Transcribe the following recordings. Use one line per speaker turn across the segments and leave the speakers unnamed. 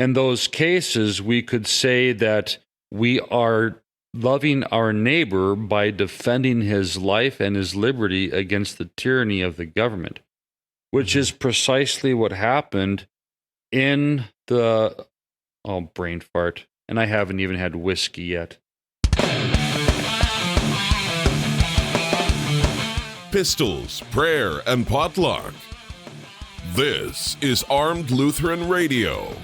In those cases, we could say that we are loving our neighbor by defending his life and his liberty against the tyranny of the government, which is precisely what happened in the... Oh, brain fart. And I haven't even had whiskey yet.
Pistols, prayer, and potluck. This is Armed Lutheran Radio.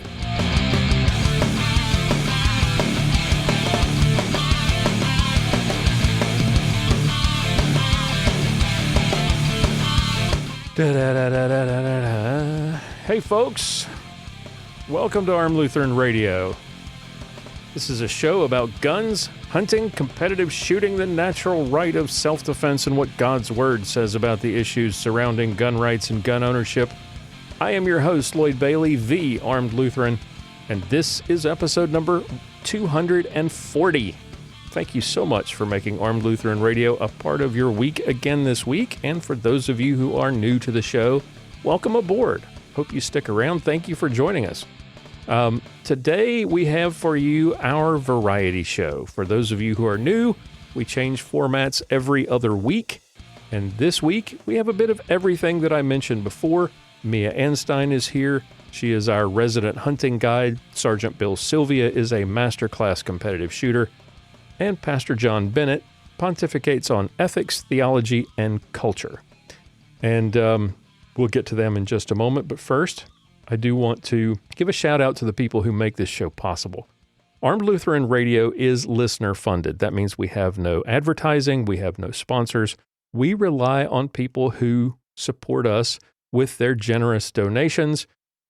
Hey folks, welcome to Armed Lutheran Radio. This is a show about guns, hunting, competitive shooting, the natural right of self-defense, and what God's Word says about the issues surrounding gun rights and gun ownership. I am your host, Lloyd Bailey, the Armed Lutheran, and this is episode number 240. Thank you so much for making Armed Lutheran Radio a part of your week again this week. And for those of you who are new to the show, welcome aboard. Hope you stick around. Thank you for joining us. Today we have for you our variety show. For those of you who are new, we change formats every other week. And this week we have a bit of everything that I mentioned before. Mia Anstein is here. She is our resident hunting guide. Sergeant Bill Sylvia is a masterclass competitive shooter. And Pastor John Bennett pontificates on ethics, theology, and culture. And we'll get to them in just a moment. But first, I do want to give a shout out to the people who make this show possible. Armed Lutheran Radio is listener funded. That means we have no advertising, we have no sponsors. We rely on people who support us with their generous donations,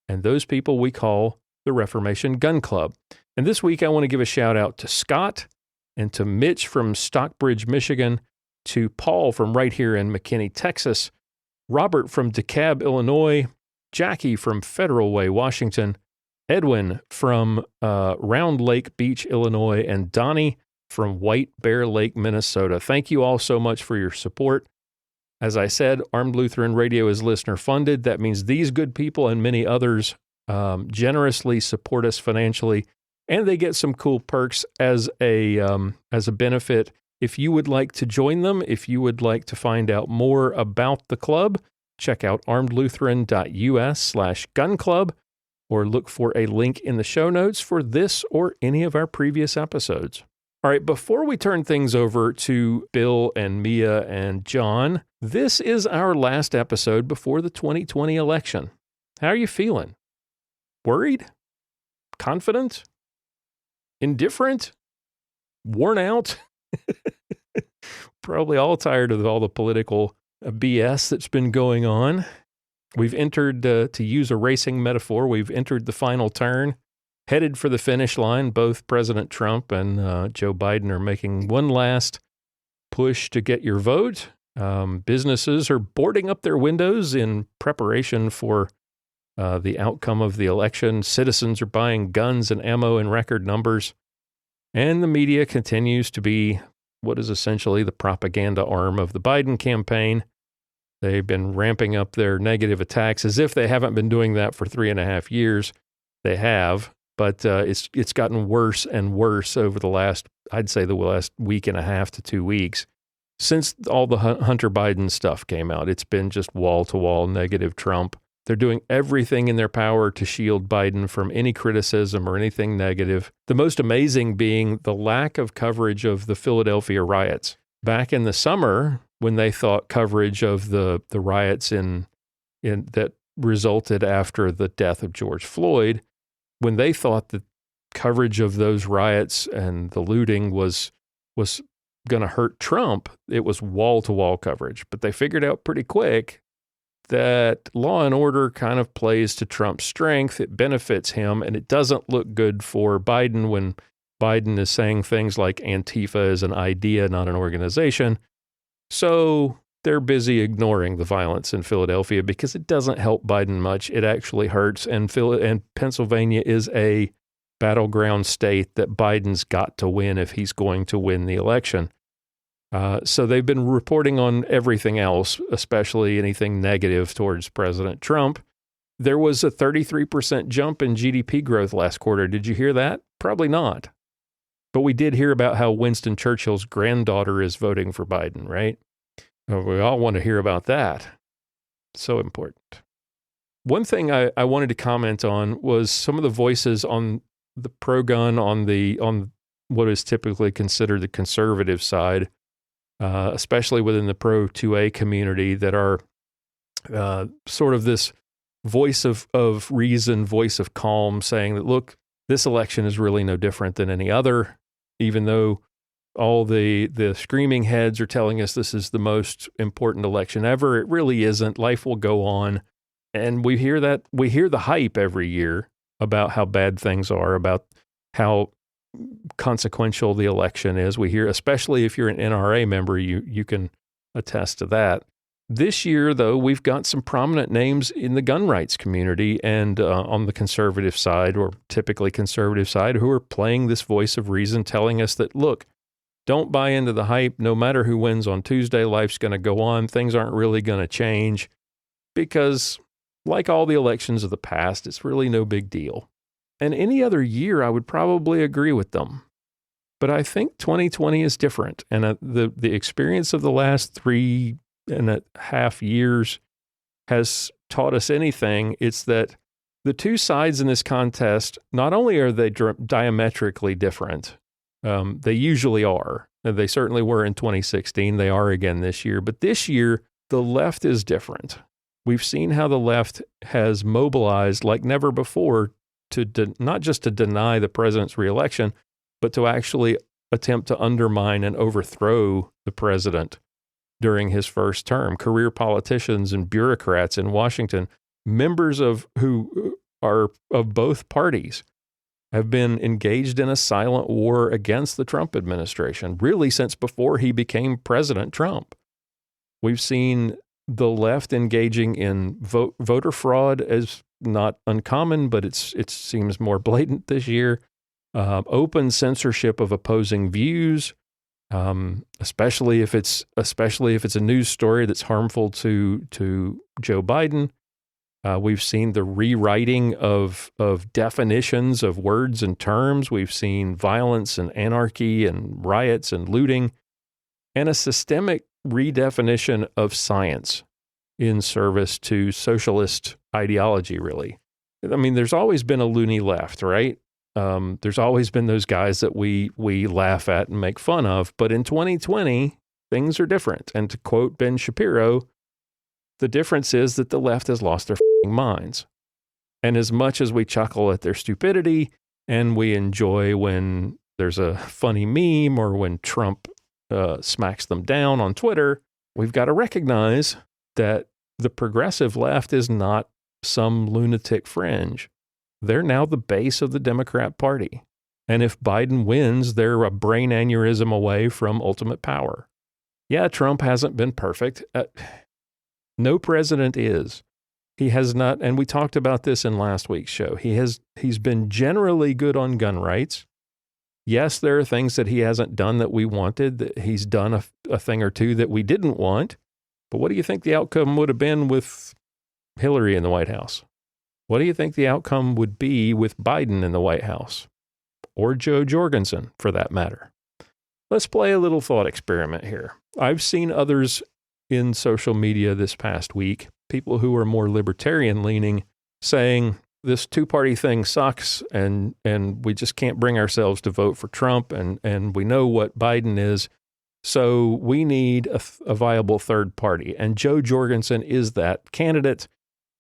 and those people we call the Reformation Gun Club. And this week I want to give a shout out to Scott, and to Mitch from Stockbridge, Michigan, to Paul from right here in McKinney, Texas, Robert from DeKalb, Illinois, Jackie from Federal Way, Washington, Edwin from Round Lake Beach, Illinois, and Donnie from White Bear Lake, Minnesota. Thank you all so much for your support. As I said, Armed Lutheran Radio is listener funded. That means these good people and many others generously support us financially. And they get some cool perks as a benefit. If you would like to join them, if you would like to find out more about the club, check out armedlutheran.us/gunclub or look for a link in the show notes for this or any of our previous episodes. All right, before we turn things over to Bill and Mia and John, this is our last episode before the 2020 election. How are you feeling? Worried? Confident? Indifferent? Worn out? Probably all tired of all the political BS that's been going on. We've entered, to use a racing metaphor, we've entered the final turn, headed for the finish line. Both President Trump and Joe Biden are making one last push to get your vote. Businesses are boarding up their windows in preparation for the outcome of the election. Citizens are buying guns and ammo in record numbers. And the media continues to be what is essentially the propaganda arm of the Biden campaign. They've been ramping up their negative attacks as if they haven't been doing that for 3.5 years. They have, but it's gotten worse and worse over the last week and a half to 2 weeks. Since all the Hunter Biden stuff came out, it's been just wall-to-wall negative Trump. They're doing everything in their power to shield Biden from any criticism or anything negative. The most amazing being the lack of coverage of the Philadelphia riots. Back in the summer, when they thought coverage of the riots in that resulted after the death of George Floyd, when they thought that coverage of those riots and the looting was going to hurt Trump, it was wall-to-wall coverage. But they figured out pretty quick that law and order kind of plays to Trump's strength. It benefits him, and it doesn't look good for Biden when Biden is saying things like Antifa is an idea, not an organization. So they're busy ignoring the violence in Philadelphia because it doesn't help Biden much. It actually hurts, and Pennsylvania is a battleground state that Biden's got to win if he's going to win the election. So they've been reporting on everything else, especially anything negative towards President Trump. There was a 33% jump in GDP growth last quarter. Did you hear that? Probably not. But we did hear about how Winston Churchill's granddaughter is voting for Biden, right? We all want to hear about that. So important. One thing I wanted to comment on was some of the voices on the pro-gun, on what is typically considered the conservative side, especially within the pro-2A community, that are sort of this voice of reason, voice of calm, saying that, look, this election is really no different than any other, even though all the screaming heads are telling us this is the most important election ever. It really isn't. Life will go on. And we hear the hype every year about how bad things are, about how consequential the election is. We hear, especially if you're an NRA member, you can attest to that. This year, though, we've got some prominent names in the gun rights community and on the conservative side, or typically conservative side, who are playing this voice of reason, telling us that, look, don't buy into the hype. No matter who wins on Tuesday, life's going to go on. Things aren't really going to change because, like all the elections of the past, it's really no big deal. And any other year, I would probably agree with them. But I think 2020 is different. And the experience of the last 3.5 years has taught us anything. It's that the two sides in this contest, not only are they diametrically different, they usually are. They certainly were in 2016. They are again this year. But this year, the left is different. We've seen how the left has mobilized like never before to not just to deny the president's reelection, but to actually attempt to undermine and overthrow the president during his first term. Career politicians and bureaucrats in Washington, members who are of both parties, have been engaged in a silent war against the Trump administration, really since before he became President Trump. We've seen the left engaging in voter fraud as not uncommon, but it seems more blatant this year. Open censorship of opposing views, especially if it's a news story that's harmful to Joe Biden. We've seen the rewriting of definitions of words and terms. We've seen violence and anarchy and riots and looting, and a systemic redefinition of science in service to socialist ideology, really. I mean, there's always been a loony left, right? There's always been those guys that we laugh at and make fun of. But in 2020, things are different. And to quote Ben Shapiro, the difference is that the left has lost their minds. And as much as we chuckle at their stupidity and we enjoy when there's a funny meme or when Trump smacks them down on Twitter, we've got to recognize that the progressive left is not some lunatic fringe. They're now the base of the Democrat Party. And if Biden wins, they're a brain aneurysm away from ultimate power. Yeah, Trump hasn't been perfect. No president is. He has not, and we talked about this in last week's show. He's been generally good on gun rights. Yes, there are things that he hasn't done that we wanted. That he's done a thing or two that we didn't want. But what do you think the outcome would have been with Hillary in the White House? What do you think the outcome would be with Biden in the White House? Or Joe Jorgensen, for that matter? Let's play a little thought experiment here. I've seen others in social media this past week, people who are more libertarian-leaning, saying this two-party thing sucks and we just can't bring ourselves to vote for Trump and we know what Biden is, so we need a viable third party. And Joe Jorgensen is that candidate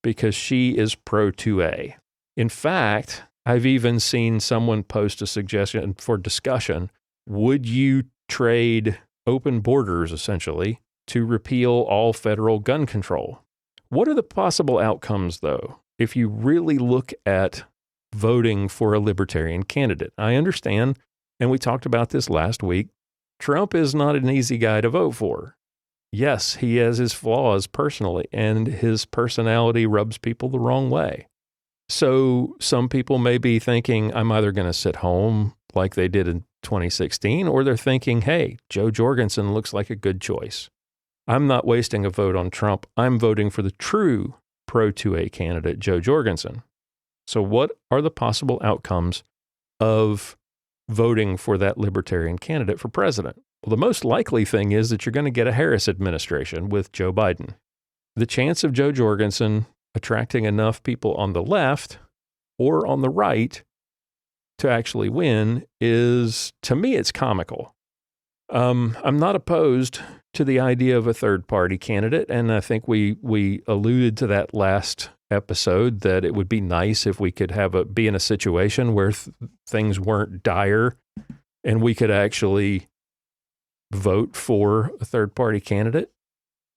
because she is pro-2A. In fact, I've even seen someone post a suggestion for discussion. Would you trade open borders, essentially, to repeal all federal gun control? What are the possible outcomes, though, if you really look at voting for a libertarian candidate? I understand, and we talked about this last week, Trump is not an easy guy to vote for. Yes, he has his flaws personally, and his personality rubs people the wrong way. So some people may be thinking, I'm either going to sit home like they did in 2016, or they're thinking, hey, Joe Jorgensen looks like a good choice. I'm not wasting a vote on Trump. I'm voting for the true pro-2A candidate, Jo Jorgensen. So what are the possible outcomes of voting for that libertarian candidate for president? Well, the most likely thing is that you're going to get a Harris administration with Joe Biden. The chance of Jo Jorgensen attracting enough people on the left or on the right to actually win is, to me, it's comical. I'm not opposed to the idea of a third-party candidate, and I think we alluded to that last episode, that it would be nice if we could be in a situation where things weren't dire and we could actually vote for a third-party candidate.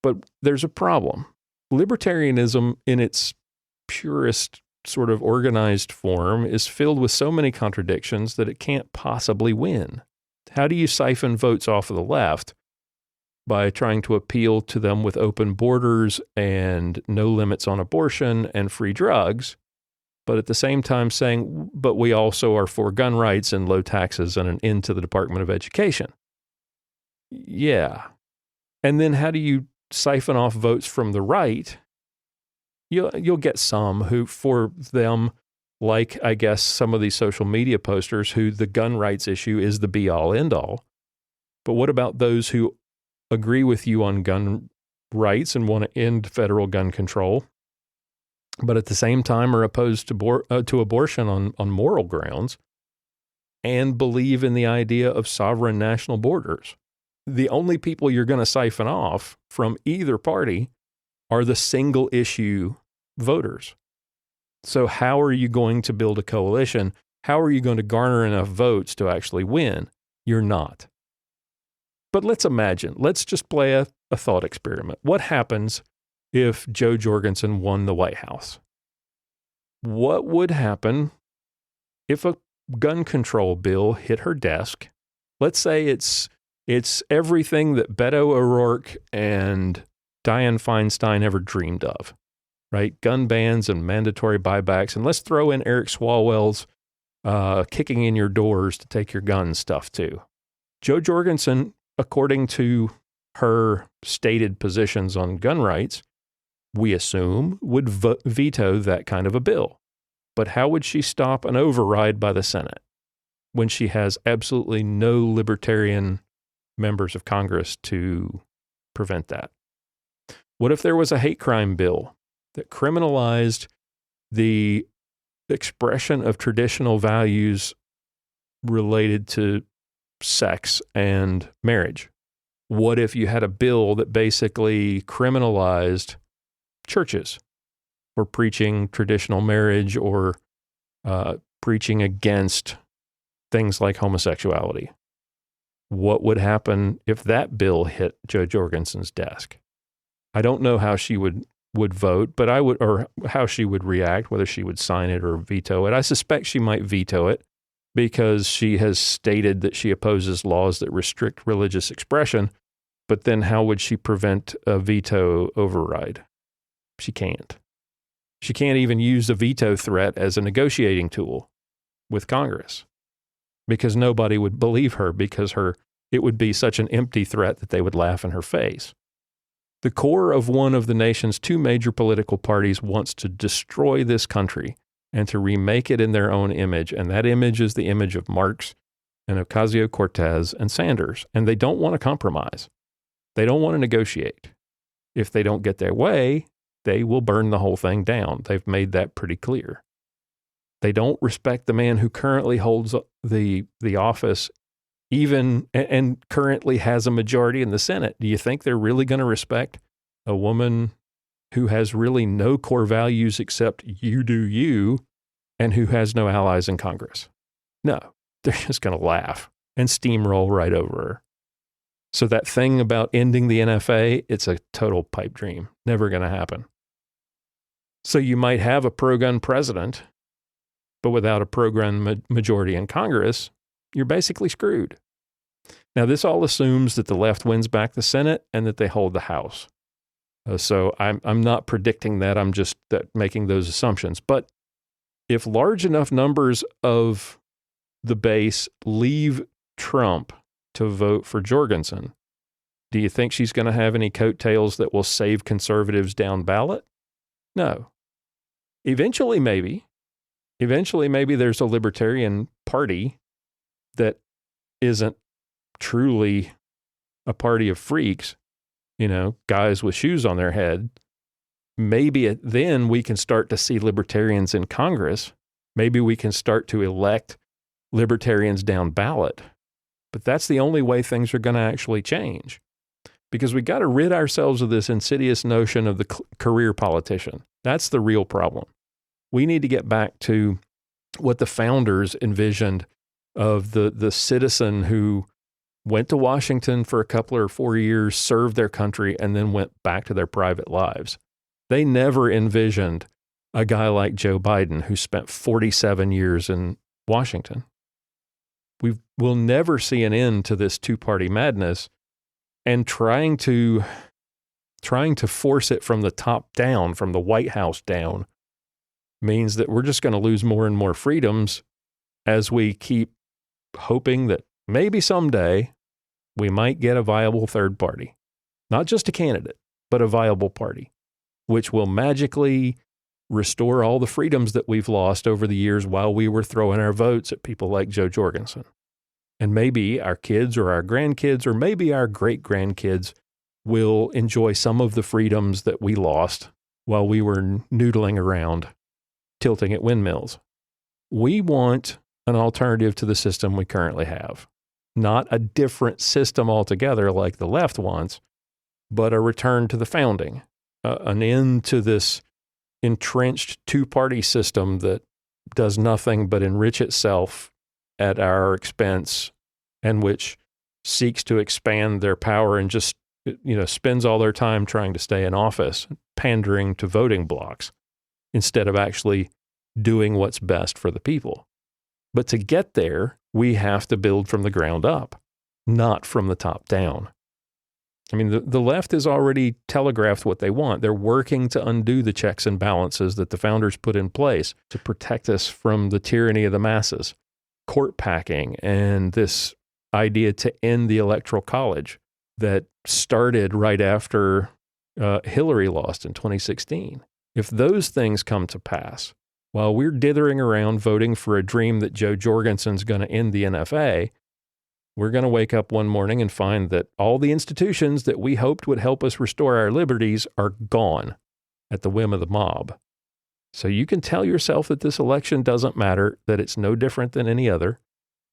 But there's a problem. Libertarianism, in its purest sort of organized form, is filled with so many contradictions that it can't possibly win. How do you siphon votes off of the left? By trying to appeal to them with open borders and no limits on abortion and free drugs, but at the same time saying, but we also are for gun rights and low taxes and an end to the Department of Education. Yeah. And then how do you siphon off votes from the right? You'll get some who, for them, like, I guess, some of these social media posters who the gun rights issue is the be-all, end-all. But what about those who agree with you on gun rights and want to end federal gun control, but at the same time are opposed to abortion on moral grounds and believe in the idea of sovereign national borders? The only people you're going to siphon off from either party are the single issue voters. So how are you going to build a coalition? How are you going to garner enough votes to actually win? You're not. But let's just play a thought experiment. What happens if Jo Jorgensen won the White House? What would happen if a gun control bill hit her desk? Let's say it's everything that Beto O'Rourke and Dianne Feinstein ever dreamed of, right? Gun bans and mandatory buybacks. And let's throw in Eric Swalwell's kicking in your doors to take your gun stuff too. Jo Jorgensen, according to her stated positions on gun rights, we assume would veto that kind of a bill. But how would she stop an override by the Senate when she has absolutely no libertarian members of Congress to prevent that? What if there was a hate crime bill that criminalized the expression of traditional values related to sex and marriage? What if you had a bill that basically criminalized churches for preaching traditional marriage or preaching against things like homosexuality? What would happen if that bill hit Jo Jorgensen's desk? I don't know how she would vote, but or how she would react, whether she would sign it or veto it. I suspect she might veto it, because she has stated that she opposes laws that restrict religious expression. But then how would she prevent a veto override? She can't. She can't even use the veto threat as a negotiating tool with Congress, because nobody would believe her, because it would be such an empty threat that they would laugh in her face. The core of one of the nation's two major political parties wants to destroy this country and to remake it in their own image. And that image is the image of Marx and Ocasio-Cortez and Sanders. And they don't want to compromise. They don't want to negotiate. If they don't get their way, they will burn the whole thing down. They've made that pretty clear. They don't respect the man who currently holds the office, even and currently has a majority in the Senate. Do you think they're really going to respect a woman who has really no core values except you do you, and who has no allies in Congress? No, they're just going to laugh and steamroll right over her. So that thing about ending the NFA, it's a total pipe dream. Never going to happen. So you might have a pro-gun president, but without a pro-gun majority in Congress, you're basically screwed. Now, this all assumes that the left wins back the Senate and that they hold the House. So I'm not predicting that. I'm just making those assumptions. But if large enough numbers of the base leave Trump to vote for Jorgensen, do you think she's going to have any coattails that will save conservatives down ballot? No. Eventually, maybe there's a libertarian party that isn't truly a party of freaks, guys with shoes on their head. Maybe then we can start to see libertarians in Congress. Maybe we can start to elect libertarians down ballot. But that's the only way things are going to actually change, because we got to rid ourselves of this insidious notion of the career politician. That's the real problem. We need to get back to what the founders envisioned of the citizen who went to Washington for a couple or 4 years, served their country, and then went back to their private lives. They never envisioned a guy like Joe Biden who spent 47 years in Washington. We'll never see an end to this two-party madness, and trying to force it from the top down, from the White House down, means that we're just going to lose more and more freedoms as we keep hoping that maybe someday we might get a viable third party. Not just a candidate, but a viable party, which will magically restore all the freedoms that we've lost over the years while we were throwing our votes at people like Joe Jorgensen. And maybe our kids or our grandkids or maybe our great-grandkids will enjoy some of the freedoms that we lost while we were noodling around, tilting at windmills. We want an alternative to the system we currently have. Not a different system altogether like the left wants, but a return to the founding, an end to this entrenched two-party system that does nothing but enrich itself at our expense, and which seeks to expand their power and just, spends all their time trying to stay in office, pandering to voting blocs, instead of actually doing what's best for the people. But to get there, we have to build from the ground up, not from the top down. I mean, the left has already telegraphed what they want. They're working to undo the checks and balances that the founders put in place to protect us from the tyranny of the masses, court packing, and this idea to end the Electoral College that started right after Hillary lost in 2016. If those things come to pass, while we're dithering around voting for a dream that Joe Jorgensen's going to end the NFA, we're going to wake up one morning and find that all the institutions that we hoped would help us restore our liberties are gone at the whim of the mob. So you can tell yourself that this election doesn't matter, that it's no different than any other,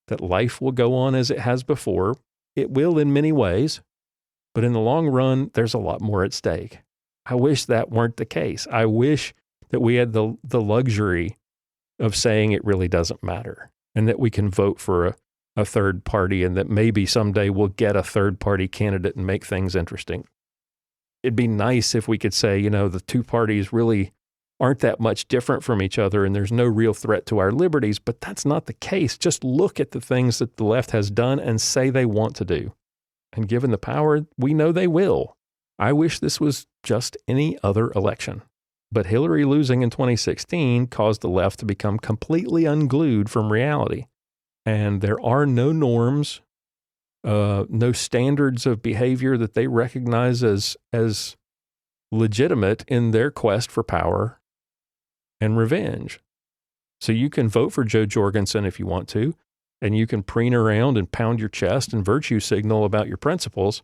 that life will go on as it has before. It will in many ways, but in the long run, there's a lot more at stake. I wish that weren't the case. I wish that we had the luxury of saying it really doesn't matter, and that we can vote for a third party, and that maybe someday we'll get a third party candidate and make things interesting. It'd be nice if we could say, the two parties really aren't that much different from each other and there's no real threat to our liberties, but that's not the case. Just look at the things that the left has done and say they want to do. And given the power, we know they will. I wish this was just any other election. But Hillary losing in 2016 caused the left to become completely unglued from reality. And there are no norms, no standards of behavior that they recognize as legitimate in their quest for power and revenge. So you can vote for Joe Jorgensen if you want to, and you can preen around and pound your chest and virtue signal about your principles,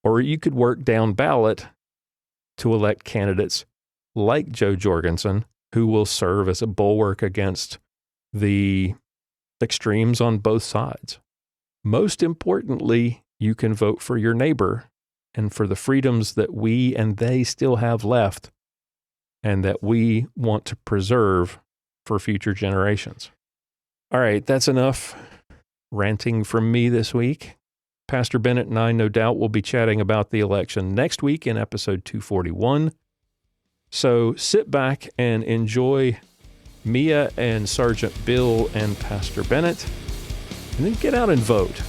or you could work down ballot to elect candidates like Joe Jorgensen, who will serve as a bulwark against the extremes on both sides. Most importantly, you can vote for your neighbor and for the freedoms that we and they still have left and that we want to preserve for future generations. All right, that's enough ranting from me this week. Pastor Bennett and I no doubt will be chatting about the election next week in episode 241. So sit back and enjoy Mia and Sergeant Bill and Pastor Bennett, and then get out and vote.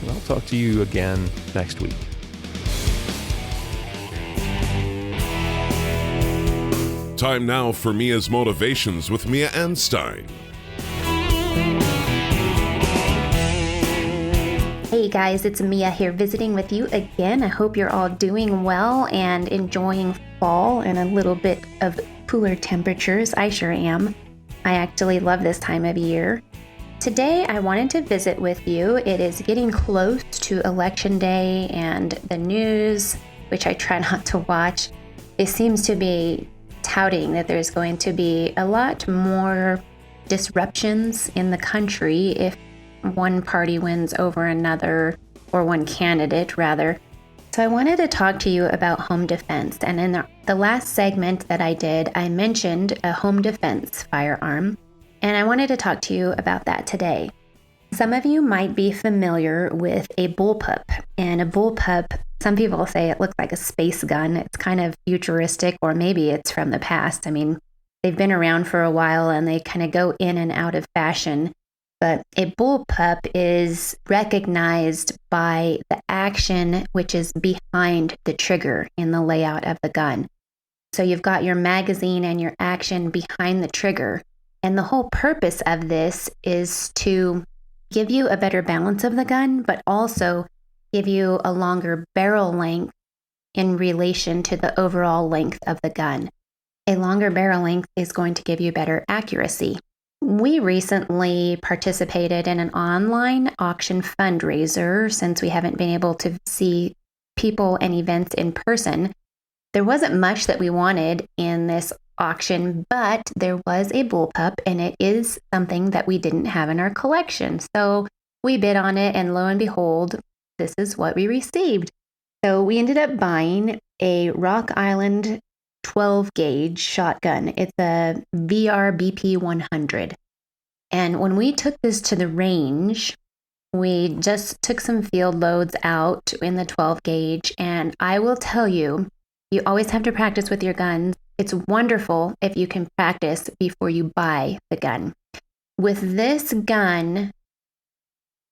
And I'll talk to you again next week.
Time now for Mia's Motivations with Mia Anstein.
Hey guys, it's Mia here visiting with you again. I hope you're all doing well and enjoying fall and a little bit of cooler temperatures. I sure am. I actually love this time of year. Today, I wanted to visit with you. It is getting close to Election Day, and the news, which I try not to watch, it seems to be touting that there's going to be a lot more disruptions in the country if one party wins over another, or one candidate rather. So I wanted to talk to you about home defense. And in the last segment that I did, I mentioned a home defense firearm. And I wanted to talk to you about that today. Some of you might be familiar with a bullpup. And a bullpup, some people say it looks like a space gun. It's kind of futuristic, or maybe it's from the past. I mean, they've been around for a while and they kind of go in and out of fashion. But a bullpup is recognized by the action which is behind the trigger in the layout of the gun. So you've got your magazine and your action behind the trigger. And the whole purpose of this is to give you a better balance of the gun, but also give you a longer barrel length in relation to the overall length of the gun. A longer barrel length is going to give you better accuracy. We recently participated in an online auction fundraiser since we haven't been able to see people and events in person. There wasn't much that we wanted in this auction, but there was a bullpup, and it is something that we didn't have in our collection. So we bid on it, and lo and behold, this is what we received. So we ended up buying a Rock Island 12 gauge shotgun. It's a VRBP 100. And when we took this to the range, we just took some field loads out in the 12 gauge. And I will tell you, you always have to practice with your guns. It's wonderful if you can practice before you buy the gun. With this gun,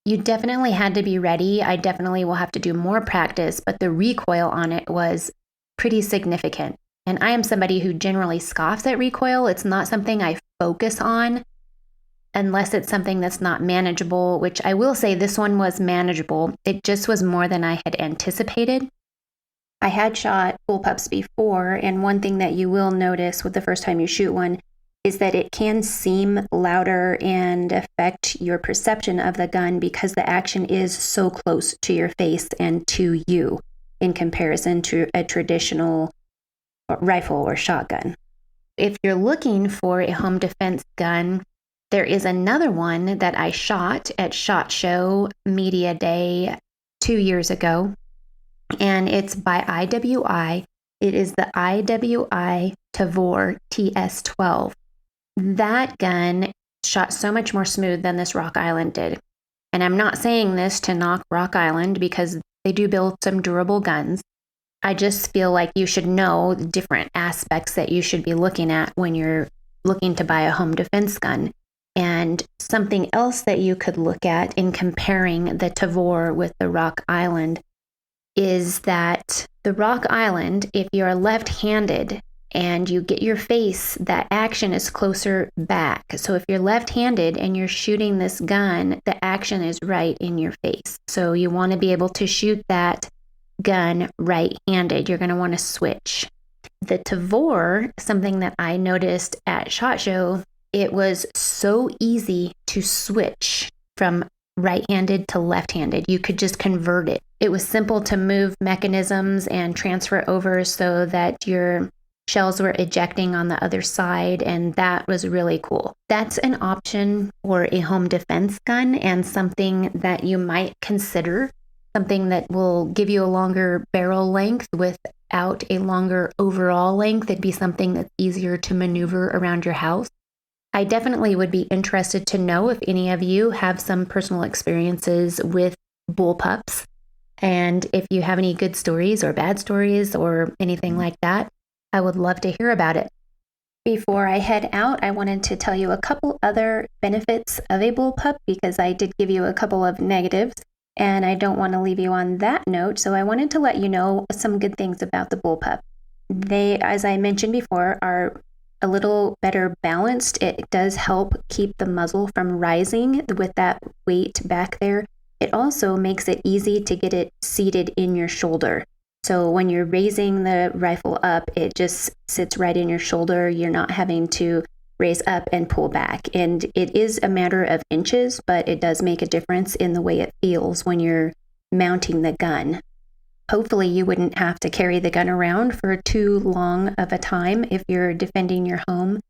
you definitely had to be ready. I definitely will have to do more practice, but the recoil on it was pretty significant. And I am somebody who generally scoffs at recoil. It's not something I focus on unless it's something that's not manageable, which I will say this one was manageable. It just was more than I had anticipated. I had shot bullpups before, and one thing that you will notice with the first time you shoot one is that it can seem louder and affect your perception of the gun because the action is so close to your face and to you in comparison to a traditional rifle or shotgun. If you're looking for a home defense gun, there is another one that I shot at SHOT Show Media Day 2 years ago. And it's by IWI. It is the IWI Tavor TS12. That gun shot so much more smooth than this Rock Island did. And I'm not saying this to knock Rock Island because they do build some durable guns. I just feel like you should know the different aspects that you should be looking at when you're looking to buy a home defense gun. And something else that you could look at in comparing the Tavor with the Rock Island is that the Rock Island, if you're left-handed and you get your face, that action is closer back. So if you're left-handed and you're shooting this gun, the action is right in your face. So you want to be able to shoot that gun right-handed. You're going to want to switch. The Tavor, something that I noticed at SHOT Show, it was so easy to switch from right-handed to left-handed. You could just convert it. It was simple to move mechanisms and transfer over so that your shells were ejecting on the other side, and that was really cool. That's an option for a home defense gun and something that you might consider, something that will give you a longer barrel length without a longer overall length. It'd be something that's easier to maneuver around your house. I definitely would be interested to know if any of you have some personal experiences with bullpups, and if you have any good stories or bad stories or anything like that, I would love to hear about it. Before I head out, I wanted to tell you a couple other benefits of a bullpup because I did give you a couple of negatives, and I don't want to leave you on that note, so I wanted to let you know some good things about the bullpup. They, as I mentioned before, are a little better balanced. It does help keep the muzzle from rising with that weight back there. It also makes it easy to get it seated in your shoulder. So when you're raising the rifle up, it just sits right in your shoulder. You're not having to raise up and pull back. And it is a matter of inches, but it does make a difference in the way it feels when you're mounting the gun. Hopefully you wouldn't have to carry the gun around for too long of a time if you're defending your home,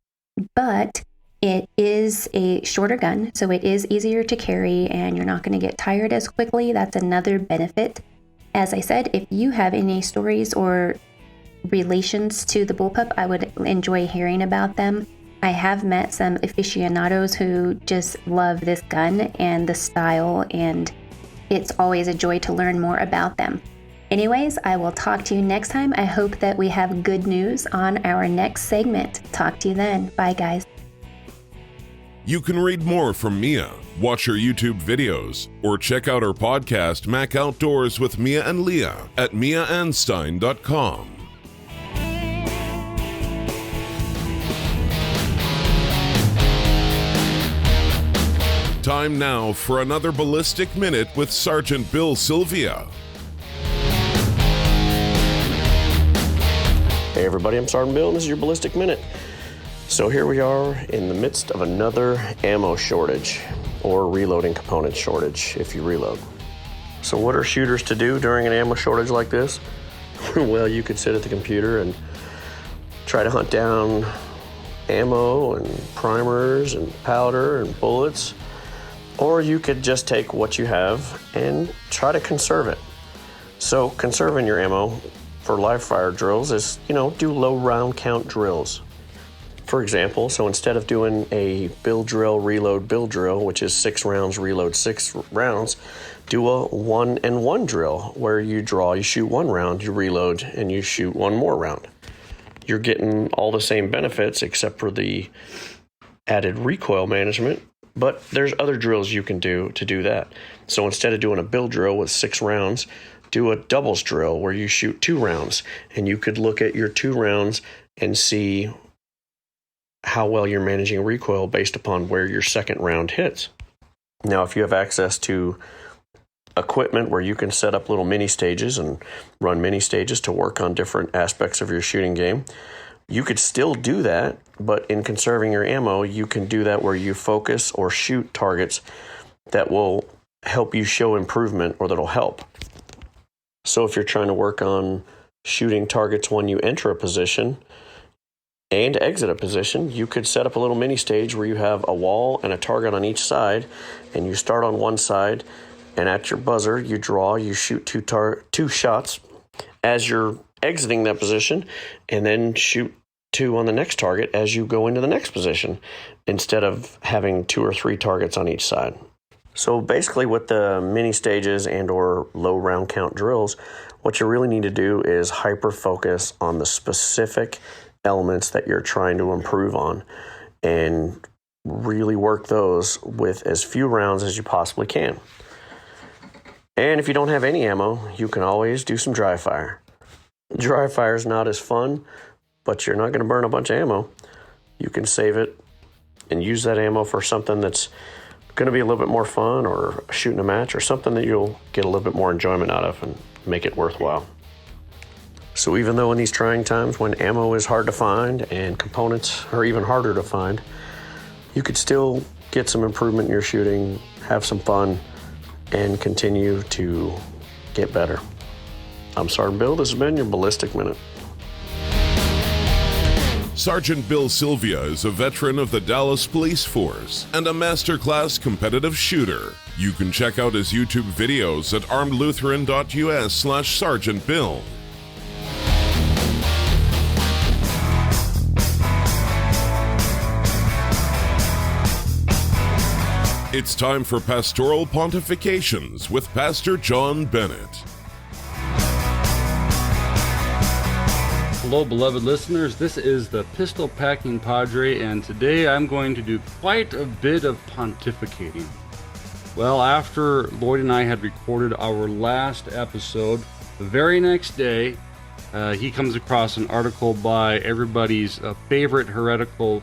but it is a shorter gun, so it is easier to carry and you're not going to get tired as quickly. That's another benefit. As I said, if you have any stories or relations to the Bullpup, I would enjoy hearing about them. I have met some aficionados who just love this gun and the style, and it's always a joy to learn more about them. Anyways, I will talk to you next time. I hope that we have good news on our next segment. Talk to you then. Bye, guys.
You can read more from Mia, watch her YouTube videos, or check out her podcast, Mac Outdoors with Mia and Leah, at miaandstein.com. Time now for another Ballistic Minute with Sergeant Bill Sylvia.
Hey everybody, I'm Sergeant Bill and this is your Ballistic Minute. So here we are in the midst of another ammo shortage, or reloading component shortage if you reload. So what are shooters to do during an ammo shortage like this? Well, you could sit at the computer and try to hunt down ammo and primers and powder and bullets, or you could just take what you have and try to conserve it. So conserving your ammo for live fire drills is, do low round count drills. For example, so instead of doing a build drill, reload, build drill, which is 6 rounds, reload 6 rounds, do a 1-and-1 drill where you shoot 1 round, you reload, and you shoot 1 more round. You're getting all the same benefits except for the added recoil management, but there's other drills you can do to do that. So instead of doing a build drill with 6 rounds, do a doubles drill where you shoot 2 rounds, and you could look at your 2 rounds and see how well you're managing recoil based upon where your second round hits. Now, if you have access to equipment where you can set up little mini stages and run mini stages to work on different aspects of your shooting game, you could still do that, but in conserving your ammo, you can do that where you focus or shoot targets that will help you show improvement or that'll help. So if you're trying to work on shooting targets when you enter a position and exit a position, you could set up a little mini stage where you have a wall and a target on each side, and you start on one side, and at your buzzer, you draw, you shoot 2 shots as you're exiting that position, and then shoot 2 on the next target as you go into the next position, instead of having 2 or 3 targets on each side. So basically with the mini stages and or low round count drills, what you really need to do is hyper focus on the specific elements that you're trying to improve on and really work those with as few rounds as you possibly can. And if you don't have any ammo, you can always do some dry fire. Dry fire is not as fun, but you're not going to burn a bunch of ammo. You can save it and use that ammo for something that's going to be a little bit more fun, or shooting a match, or something that you'll get a little bit more enjoyment out of and make it worthwhile. So even though in these trying times when ammo is hard to find and components are even harder to find, you could still get some improvement in your shooting, have some fun, and continue to get better. I'm Sergeant Bill. This has been your Ballistic Minute.
Sergeant Bill Sylvia is a veteran of the Dallas Police Force and a masterclass competitive shooter. You can check out his YouTube videos at armedlutheran.us/Sergeant Bill. It's time for Pastoral Pontifications with Pastor John Bennett.
Hello, beloved listeners. This is the Pistol Packing Padre, and today I'm going to do quite a bit of pontificating. Well, after Lloyd and I had recorded our last episode, the very next day, he comes across an article by everybody's favorite heretical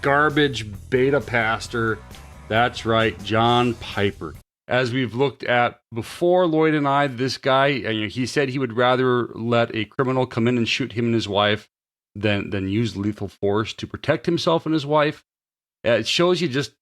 garbage beta pastor. That's right, John Piper. As we've looked at before, Lloyd and I, this guy, he said he would rather let a criminal come in and shoot him and his wife than use lethal force to protect himself and his wife. It shows you just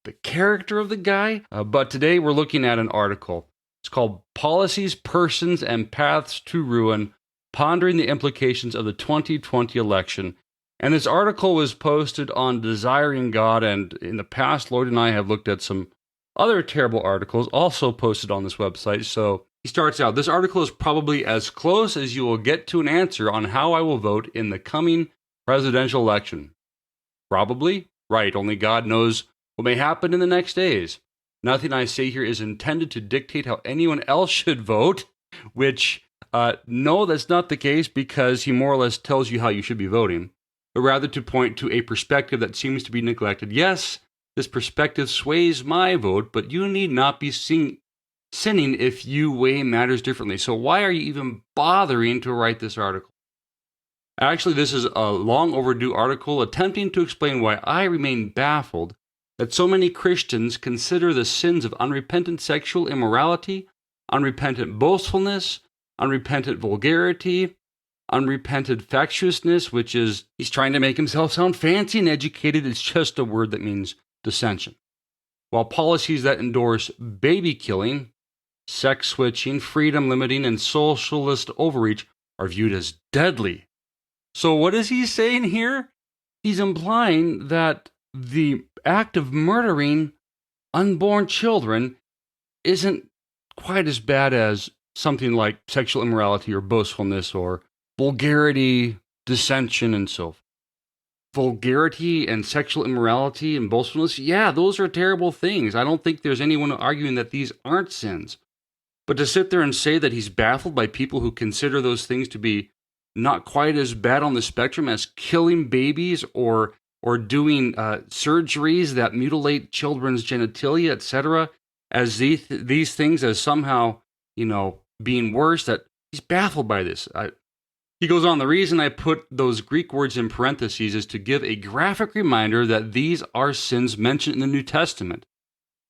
the character of the guy. But today we're looking at an article. It's called Policies, Persons, and Paths to Ruin, Pondering the Implications of the 2020 Election. And this article was posted on Desiring God, and in the past, Lloyd and I have looked at some other terrible articles also posted on this website. So he starts out, this article is probably as close as you will get to an answer on how I will vote in the coming presidential election. Probably? Right, only God knows what may happen in the next days. Nothing I say here is intended to dictate how anyone else should vote, which, no, that's not the case, because he more or less tells you how you should be voting, but rather to point to a perspective that seems to be neglected. Yes, this perspective sways my vote, but you need not be sinning if you weigh matters differently. So why are you even bothering to write this article? Actually, this is a long overdue article attempting to explain why I remain baffled that so many Christians consider the sins of unrepentant sexual immorality, unrepentant boastfulness, unrepentant vulgarity, unrepentant factiousness, which is, he's trying to make himself sound fancy and educated. It's just a word that means dissension. While policies that endorse baby killing, sex switching, freedom limiting, and socialist overreach are viewed as deadly. So what is he saying here? He's implying that the act of murdering unborn children isn't quite as bad as something like sexual immorality or boastfulness or vulgarity, dissension, and so forth. Vulgarity and sexual immorality and boastfulness, yeah, those are terrible things. I don't think there's anyone arguing that these aren't sins. But to sit there and say that he's baffled by people who consider those things to be not quite as bad on the spectrum as killing babies or doing surgeries that mutilate children's genitalia, etc., as these things as somehow, being worse, that he's baffled by this. He goes on, the reason I put those Greek words in parentheses is to give a graphic reminder that these are sins mentioned in the New Testament.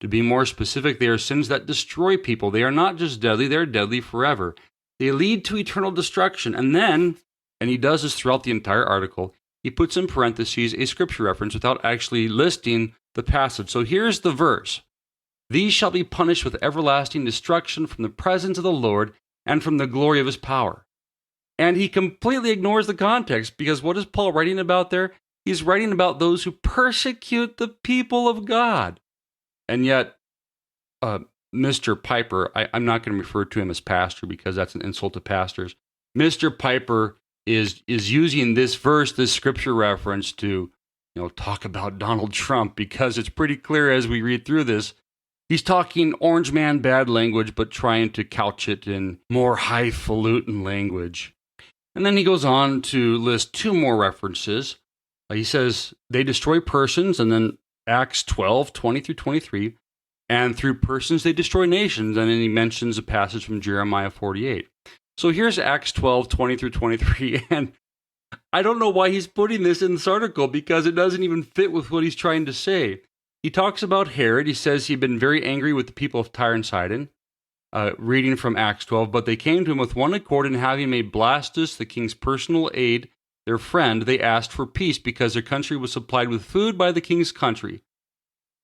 To be more specific, they are sins that destroy people. They are not just deadly, they're deadly forever. They lead to eternal destruction. And then, and he does this throughout the entire article, he puts in parentheses a scripture reference without actually listing the passage. So here's the verse. These shall be punished with everlasting destruction from the presence of the Lord and from the glory of his power. And he completely ignores the context, because what is Paul writing about there? He's writing about those who persecute the people of God. And yet, Mr. Piper, I'm not going to refer to him as pastor because that's an insult to pastors. Mr. Piper is using this verse, this scripture reference to, talk about Donald Trump, because it's pretty clear as we read through this, he's talking orange man bad language, but trying to couch it in more highfalutin language. And then he goes on to list two more references. He says they destroy persons, and then Acts 12, 20 through 23, and through persons they destroy nations. And then he mentions a passage from Jeremiah 48. So here's Acts 12, 20 through 23, and I don't know why he's putting this in this article, because it doesn't even fit with what he's trying to say. He talks about Herod. He says he'd been very angry with the people of Tyre and Sidon, reading from Acts 12, but they came to him with one accord, and having made Blastus, the king's personal aide, their friend, they asked for peace because their country was supplied with food by the king's country.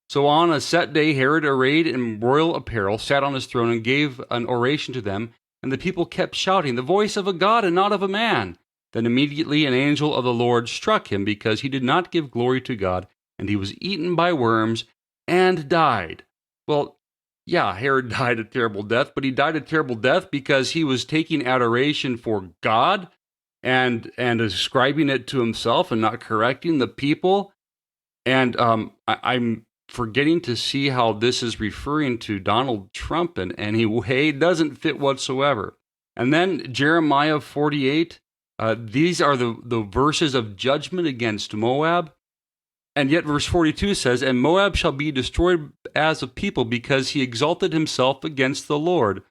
So on a set day, Herod, arrayed in royal apparel, sat on his throne and gave an oration to them, and the people kept shouting, "The voice of a god and not of a man." Then immediately an angel of the Lord struck him, because he did not give glory to God, and he was eaten by worms and died. Well, yeah, Herod died a terrible death, but he died a terrible death because he was taking adoration for God and ascribing it to himself and not correcting the people. And I'm forgetting to see how this is referring to Donald Trump in any way. It doesn't fit whatsoever. And then Jeremiah 48, these are the verses of judgment against Moab. And yet verse 42 says, "And Moab shall be destroyed as a people, because he exalted himself against the Lord."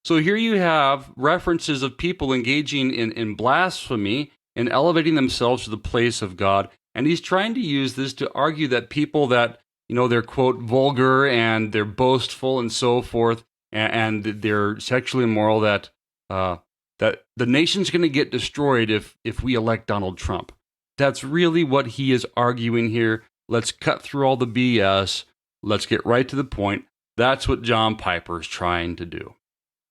So here you have references of people engaging in blasphemy and elevating themselves to the place of God. And he's trying to use this to argue that people that they're, quote, vulgar and they're boastful and so forth, and they're sexually immoral, that the nation's going to get destroyed if we elect Donald Trump. That's really what he is arguing here. Let's cut through all the BS. Let's get right to the point. That's what John Piper is trying to do.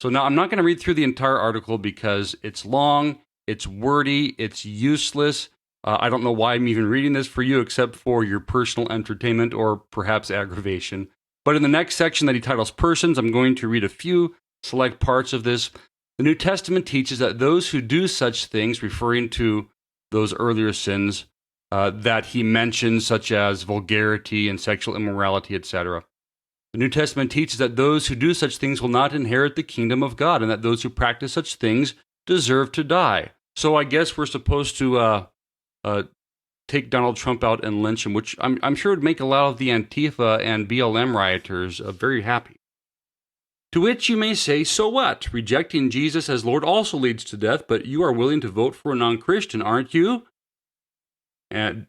So now I'm not going to read through the entire article because it's long, it's wordy, it's useless. I don't know why I'm even reading this for you except for your personal entertainment or perhaps aggravation. But in the next section that he titles Persons, I'm going to read a few select parts of this. The New Testament teaches that those who do such things, referring to those earlier sins that he mentions, such as vulgarity and sexual immorality, etc. The New Testament teaches that those who do such things will not inherit the kingdom of God, and that those who practice such things deserve to die. So I guess we're supposed to take Donald Trump out and lynch him, which I'm sure would make a lot of the Antifa and BLM rioters very happy. To which you may say, so what? Rejecting Jesus as Lord also leads to death, but you are willing to vote for a non-Christian, aren't you? And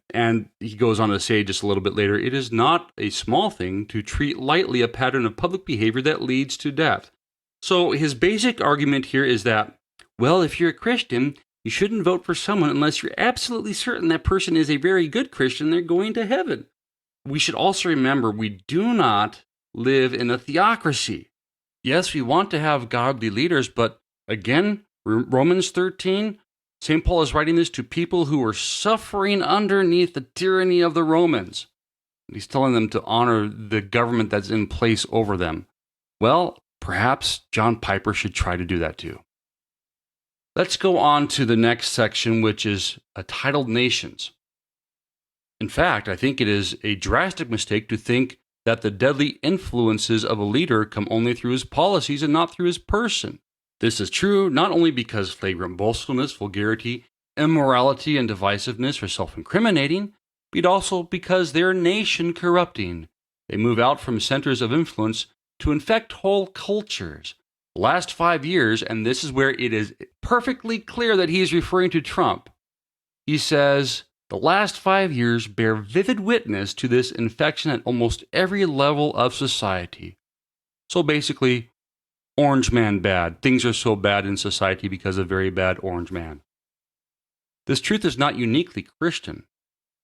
he goes on to say just a little bit later, it is not a small thing to treat lightly a pattern of public behavior that leads to death. So his basic argument here is that, well, if you're a Christian, you shouldn't vote for someone unless you're absolutely certain that person is a very good Christian, they're going to heaven. We should also remember we do not live in a theocracy. Yes, we want to have godly leaders, but again, Romans 13, St. Paul is writing this to people who are suffering underneath the tyranny of the Romans. He's telling them to honor the government that's in place over them. Well, perhaps John Piper should try to do that too. Let's go on to the next section, which is titled Nations. In fact, I think it is a drastic mistake to think that the deadly influences of a leader come only through his policies and not through his person. This is true not only because flagrant boastfulness, vulgarity, immorality, and divisiveness are self-incriminating, but also because they're nation-corrupting. They move out from centers of influence to infect whole cultures. The last 5 years, and this is where it is perfectly clear that he is referring to Trump, he says, the last 5 years bear vivid witness to this infection at almost every level of society. So basically, Orange Man bad. Things are so bad in society because of very bad Orange Man. This truth is not uniquely Christian.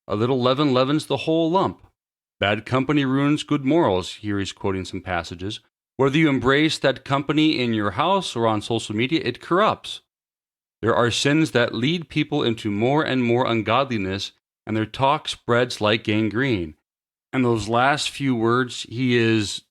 A little leaven leavens the whole lump. Bad company ruins good morals. Here he's quoting some passages. Whether you embrace that company in your house or on social media, it corrupts. There are sins that lead people into more and more ungodliness, and their talk spreads like gangrene. And those last few words, he is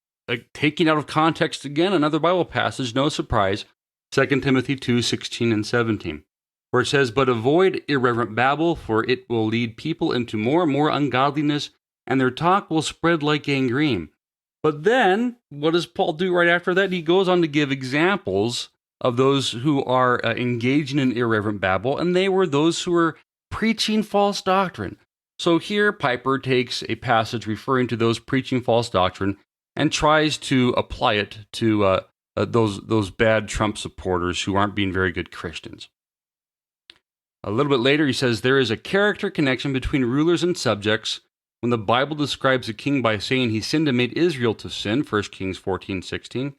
taking out of context again another Bible passage, no surprise, 2 Timothy 2:16 and 17, where it says, but avoid irreverent babble, for it will lead people into more and more ungodliness, and their talk will spread like gangrene. But then, what does Paul do right after that? He goes on to give examples of those who are engaging in irreverent babble, and they were those who were preaching false doctrine. So here, Piper takes a passage referring to those preaching false doctrine and tries to apply it to those bad Trump supporters who aren't being very good Christians. A little bit later, he says, there is a character connection between rulers and subjects. When the Bible describes a king by saying he sinned and made Israel to sin, 1 Kings 14:16,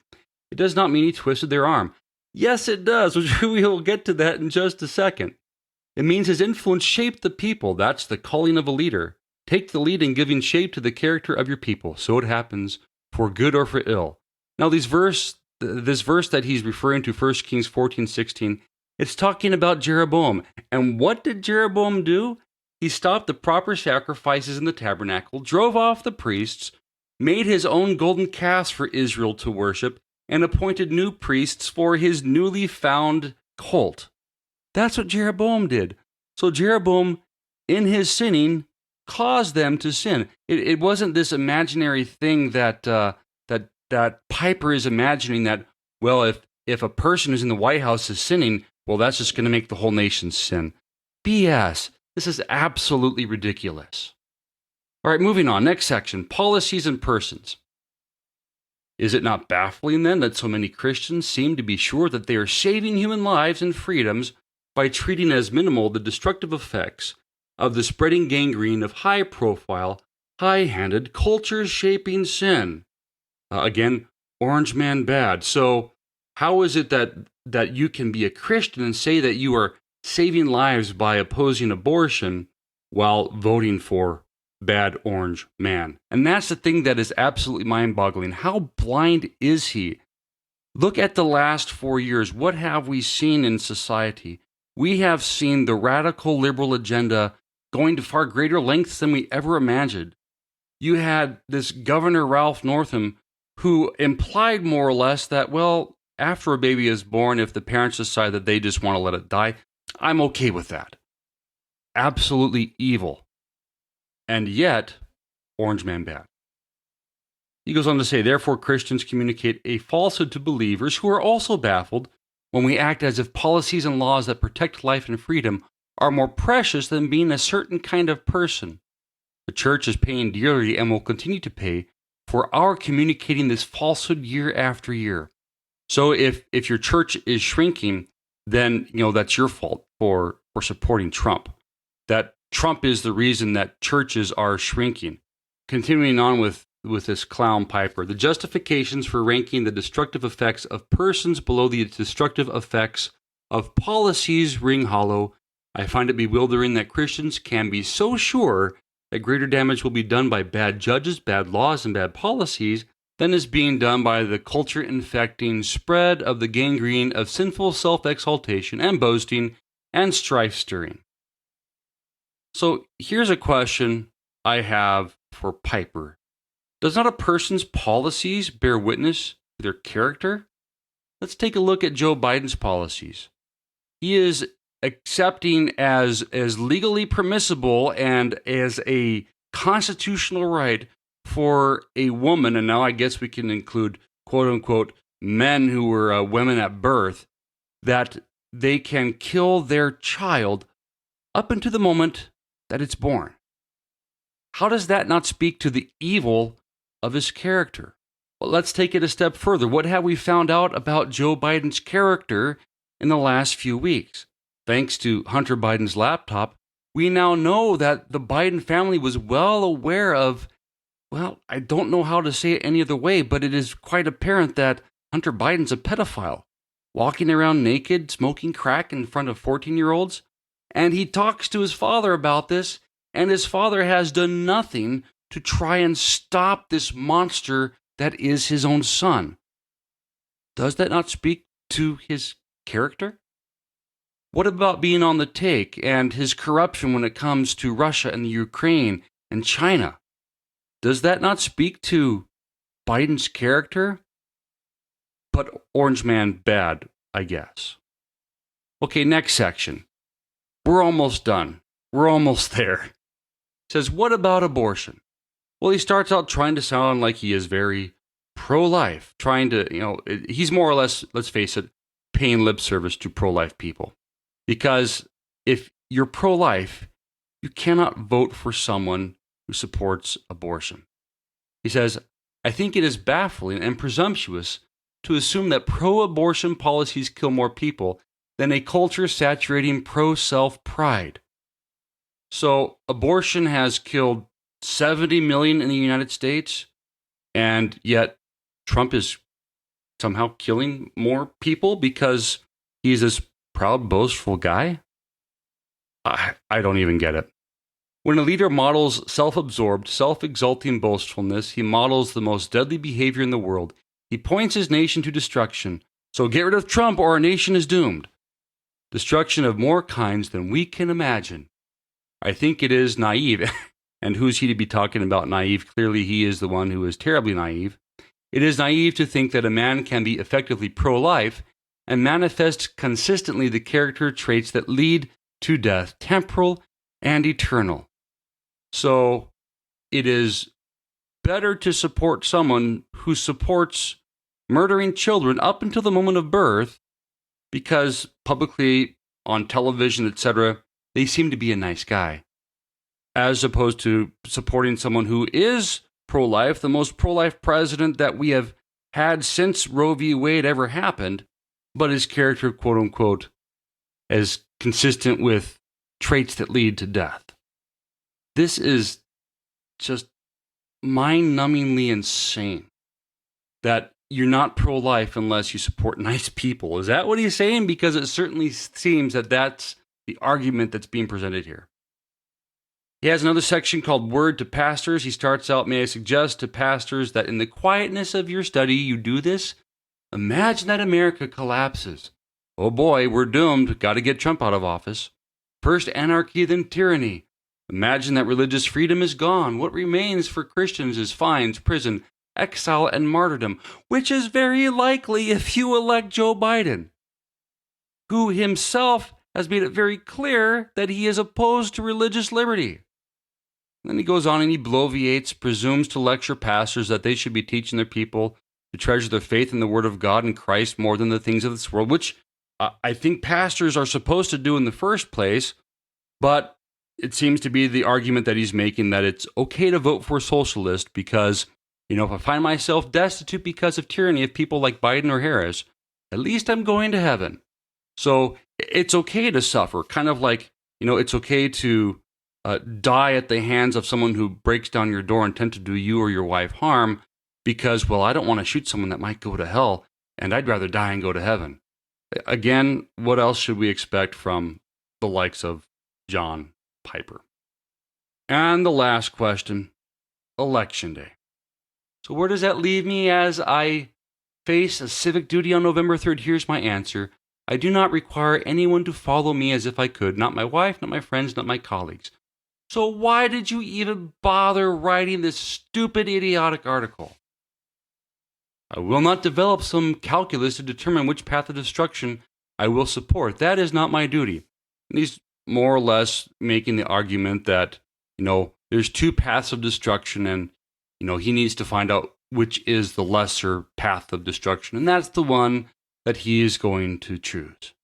it does not mean he twisted their arm. Yes, it does, which we will get to that in just a second. It means his influence shaped the people. That's the calling of a leader. Take the lead in giving shape to the character of your people, so it happens, for good or for ill. Now, this verse that he's referring to, 1 Kings 14:16, it's talking about Jeroboam. And what did Jeroboam do? He stopped the proper sacrifices in the tabernacle, drove off the priests, made his own golden calves for Israel to worship, and appointed new priests for his newly found cult. That's what Jeroboam did. So Jeroboam, in his sinning, caused them to sin. It wasn't this imaginary thing that Piper is imagining that, well, if a person who's in the White House is sinning, well, that's just going to make the whole nation sin. BS. This is absolutely ridiculous. All right, moving on. Next section, policies and persons. Is it not baffling then that so many Christians seem to be sure that they are saving human lives and freedoms by treating as minimal the destructive effects of the spreading gangrene of high-profile, high-handed, culture-shaping sin. Again, orange man bad. So how is it that you can be a Christian and say that you are saving lives by opposing abortion while voting for bad orange man? And that's the thing that is absolutely mind-boggling. How blind is he? Look at the last 4 years. What have we seen in society? We have seen the radical liberal agenda going to far greater lengths than we ever imagined. You had this Governor Ralph Northam who implied more or less that, well, after a baby is born, if the parents decide that they just want to let it die, I'm okay with that. Absolutely evil. And yet, orange man bad. He goes on to say, therefore, Christians communicate a falsehood to believers who are also baffled when we act as if policies and laws that protect life and freedom are more precious than being a certain kind of person. The church is paying dearly and will continue to pay for our communicating this falsehood year after year. So if your church is shrinking, then that's your fault for supporting Trump. That Trump is the reason that churches are shrinking. Continuing on with this clown Piper, the justifications for ranking the destructive effects of persons below the destructive effects of policies ring hollow. I find it bewildering that Christians can be so sure that greater damage will be done by bad judges, bad laws, and bad policies than is being done by the culture-infecting spread of the gangrene of sinful self-exaltation and boasting and strife-stirring. So here's a question I have for Piper. Does not a person's policies bear witness to their character? Let's take a look at Joe Biden's policies. He is accepting as legally permissible and as a constitutional right for a woman, and now I guess we can include quote-unquote men who were women at birth, that they can kill their child up until the moment that it's born. How does that not speak to the evil of his character? Well, let's take it a step further. What have we found out about Joe Biden's character in the last few weeks? Thanks to Hunter Biden's laptop, we now know that the Biden family was well aware of, well, I don't know how to say it any other way, but it is quite apparent that Hunter Biden's a pedophile, walking around naked, smoking crack in front of 14-year-olds. And he talks to his father about this, and his father has done nothing to try and stop this monster that is his own son. Does that not speak to his character? What about being on the take and his corruption when it comes to Russia and the Ukraine and China? Does that not speak to Biden's character? But orange man bad, I guess. Okay, next section. We're almost done. We're almost there. It says, what about abortion? Well, he starts out trying to sound like he is very pro-life, trying to, he's more or less, let's face it, paying lip service to pro-life people. Because if you're pro-life, you cannot vote for someone who supports abortion. He says, I think it is baffling and presumptuous to assume that pro-abortion policies kill more people than a culture saturating pro-self pride. So abortion has killed 70 million in the United States, and yet Trump is somehow killing more people because he's this proud, boastful guy? I don't even get it. When a leader models self-absorbed, self-exalting boastfulness, he models the most deadly behavior in the world. He points his nation to destruction. So get rid of Trump or our nation is doomed. Destruction of more kinds than we can imagine. I think it is naive. And who's he to be talking about naive? Clearly he is the one who is terribly naive. It is naive to think that a man can be effectively pro-life and manifest consistently the character traits that lead to death, temporal and eternal. So it is better to support someone who supports murdering children up until the moment of birth because publicly, on television, etc., they seem to be a nice guy, as opposed to supporting someone who is pro-life, the most pro-life president that we have had since Roe v. Wade ever happened, but his character, quote-unquote, is consistent with traits that lead to death. This is just mind-numbingly insane that you're not pro-life unless you support nice people. Is that what he's saying? Because it certainly seems that that's the argument that's being presented here. He has another section called Word to Pastors. He starts out, may I suggest to pastors that in the quietness of your study you do this? Imagine that America collapses. Oh boy, we're doomed. Got to get Trump out of office. First anarchy, then tyranny. Imagine that religious freedom is gone. What remains for Christians is fines, prison, exile, and martyrdom, which is very likely if you elect Joe Biden, who himself has made it very clear that he is opposed to religious liberty. Then he goes on and he bloviates, presumes to lecture pastors that they should be teaching their people to treasure their faith in the Word of God and Christ more than the things of this world, which I think pastors are supposed to do in the first place, but it seems to be the argument that he's making that it's okay to vote for a socialist because, if I find myself destitute because of tyranny of people like Biden or Harris, at least I'm going to heaven. So it's okay to suffer, kind of like, it's okay to die at the hands of someone who breaks down your door and intent to do you or your wife harm because, I don't want to shoot someone that might go to hell, and I'd rather die and go to heaven. Again, what else should we expect from the likes of John Piper? And the last question, Election Day. So where does that leave me as I face a civic duty on November 3rd? Here's my answer. I do not require anyone to follow me as if I could. Not my wife, not my friends, not my colleagues. So why did you even bother writing this stupid, idiotic article? I will not develop some calculus to determine which path of destruction I will support. That is not my duty. And he's more or less making the argument that, there's two paths of destruction and, he needs to find out which is the lesser path of destruction. And that's the one that he is going to choose.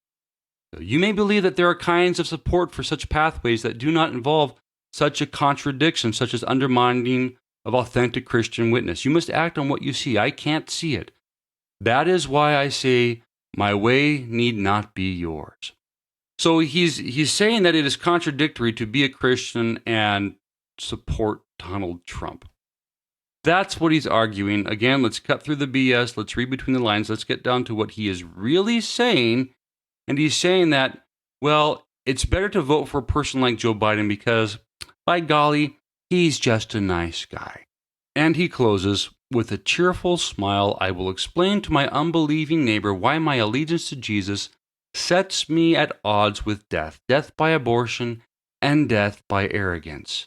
You may believe that there are kinds of support for such pathways that do not involve such a contradiction, such as undermining of authentic Christian witness. You must act on what you see. I can't see it. That is why I say, my way need not be yours. So he's saying that it is contradictory to be a Christian and support Donald Trump. That's what he's arguing. Again, let's cut through the BS. Let's read between the lines. Let's get down to what he is really saying. And he's saying that, it's better to vote for a person like Joe Biden because, by golly, he's just a nice guy. And he closes, with a cheerful smile, I will explain to my unbelieving neighbor why my allegiance to Jesus sets me at odds with death by abortion, and death by arrogance.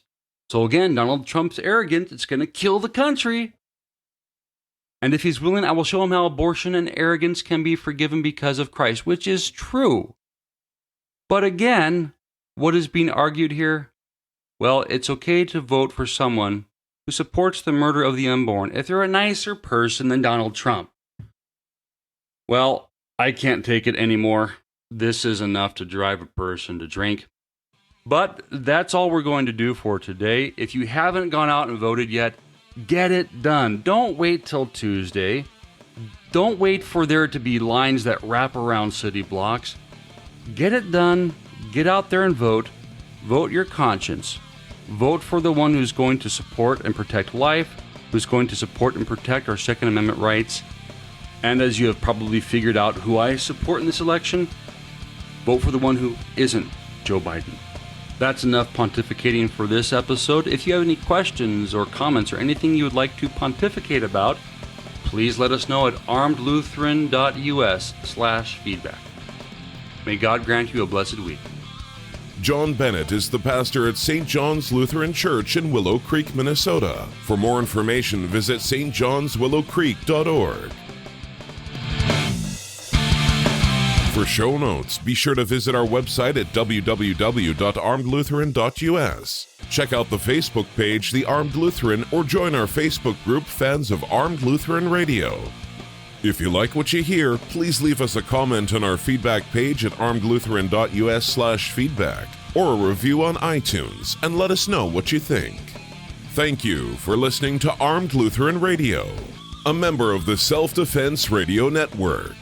So again, Donald Trump's arrogant. It's going to kill the country. And if he's willing, I will show him how abortion and arrogance can be forgiven because of Christ, which is true. But again, what is being argued here? It's okay to vote for someone who supports the murder of the unborn if they're a nicer person than Donald Trump. I can't take it anymore. This is enough to drive a person to drink. But that's all we're going to do for today. If you haven't gone out and voted yet, get it done. Don't wait till Tuesday. Don't wait for there to be lines that wrap around city blocks. Get it done. Get out there and vote. Vote your conscience. Vote for the one who's going to support and protect life, who's going to support and protect our Second Amendment rights. And as you have probably figured out who I support in this election, vote for the one who isn't Joe Biden. That's enough pontificating for this episode. If you have any questions or comments or anything you would like to pontificate about, please let us know at armedlutheran.us/feedback. May God grant you a blessed week.
John Bennett is the pastor at St. John's Lutheran Church in Willow Creek, Minnesota. For more information, visit stjohnswillowcreek.org. For show notes, be sure to visit our website at www.armedlutheran.us. Check out the Facebook page, The Armed Lutheran, or join our Facebook group, Fans of Armed Lutheran Radio. If you like what you hear, please leave us a comment on our feedback page at armedlutheran.us/feedback or a review on iTunes and let us know what you think. Thank you for listening to Armed Lutheran Radio, a member of the Self-Defense Radio Network.